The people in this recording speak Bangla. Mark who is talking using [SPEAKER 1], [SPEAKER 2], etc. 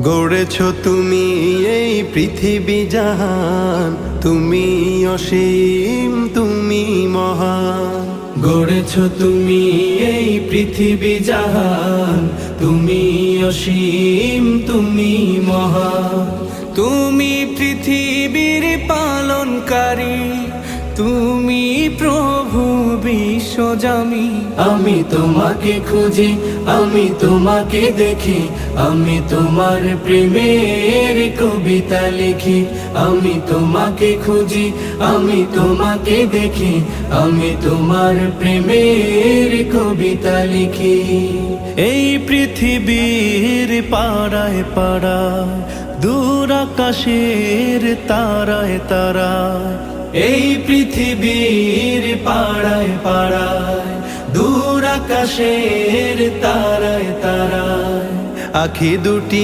[SPEAKER 1] গড়েছ তুমি এই পৃথিবী জাহান, তুমি অসীম তুমি মহান। গড়েছ তুমি এই পৃথিবী জাহান, তুমি অসীম তুমি মহান। তুমি পৃথিবীর পালনকারী, তুমি প্রভু বিশ্বজামি। আমি তোমাকে খুঁজি, আমি তোমাকে দেখি, আমি তোমার প্রেমের কবিতা লিখি। আমি তোমাকে খুঁজি, আমি তোমাকে দেখি, আমি তোমার প্রেমের কবিতা লিখি। এই পৃথিবীর পাড়ায় পাড়ায়, দূর আকাশের তারায় তারায়, এই পৃথিবীর পাড়ায় পাড়ায়, দূর আকাশের তারায় তারায়, আখি দুটি